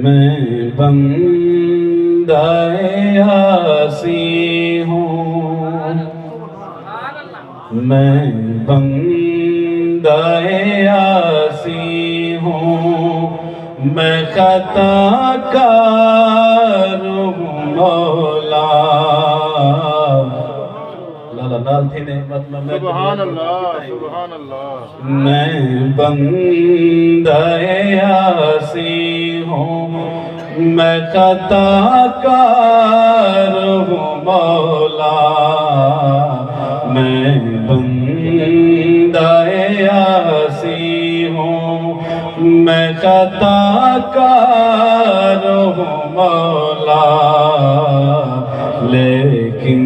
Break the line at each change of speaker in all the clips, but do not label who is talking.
میں بندہ عاصی ہوں، میں بندہ عاصی ہوں، میں خطا کار ہوں مولا۔ لال تھی نعمت میں
سبحان اللہ سبحان اللہ۔
میں بندہ عاصی ہوں، میں خطا کار ہوں مولا۔ میں بندہ عاصی ہوں، میں خطا کار ہوں مولا، لیکن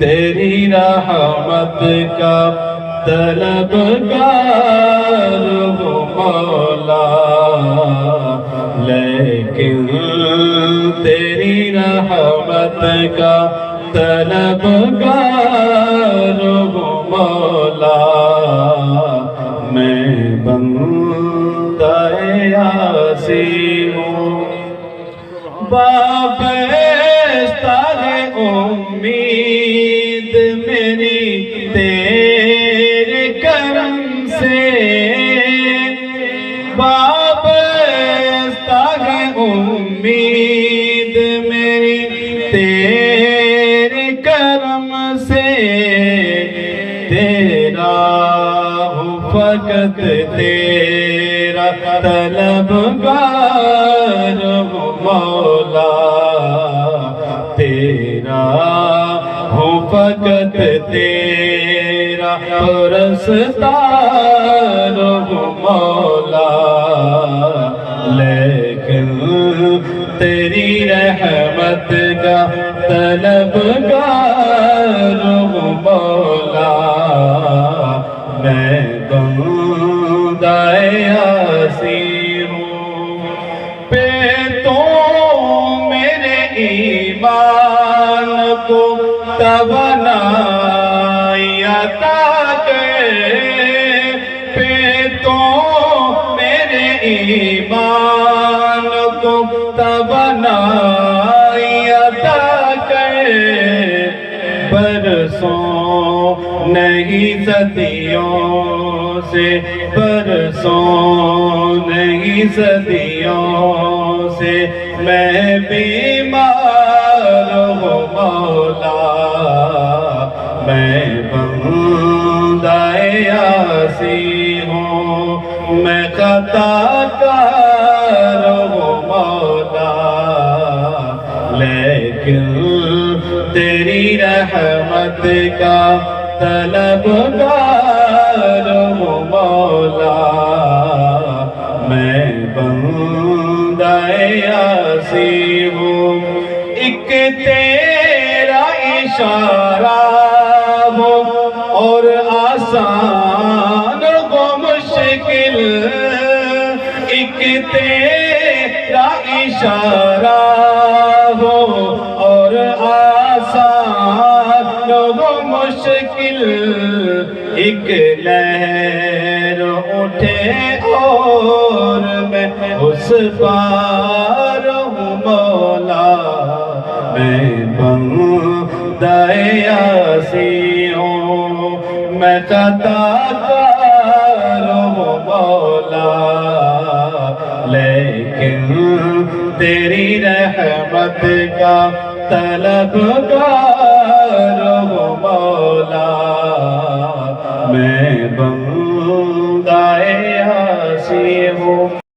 تیری رحمت کا طلبگار ہوں مولا، لیکن تیری رحمت کا طلبگار ہوں مولا۔ میں بندہ عاصی ہوں، وابستہ ہے امید میری تیرے کرم سے، وابستہ ہے امید میری تیرے کرم سے، تیرا ہوں فقط تیرا طلبگار ہوں مولا، تیرا ہوں فقط تیرا پرستار ہوں مولا، لیکن تیری رحمت کا طلبگار ہوں مولا۔ میں بندہ عاصی ہوں، پہ تو میرے ایمان کو توانائی عطا کر، پہ تو میرے ایمان کو توانائی عطا کر، برسوں نہیں صدیوں سے، برسوں نہیں صدیوں سے میں بیمار ہوں مولا۔ میں بندہ عاصی ہوں، میں خطا کار ہوں مولا، لیکن تیری رحمت کا طلبگار ہوں مولا۔ میں بندہ عاصی ہوں، ایک تیرا اشارہ ہو اور آسان ہو مشکل، ایک تیرا اشارہ ہو اور آسان ہو مشکل، ایک لہر اٹھے اور میں اس پار ہوں مولا۔ میں بندہ عاصی ہوں، میں خطا کار ہوں مولا، لیکن تیری رحمت کا طلبگار ہوں مولا۔ میں بندہ عاصی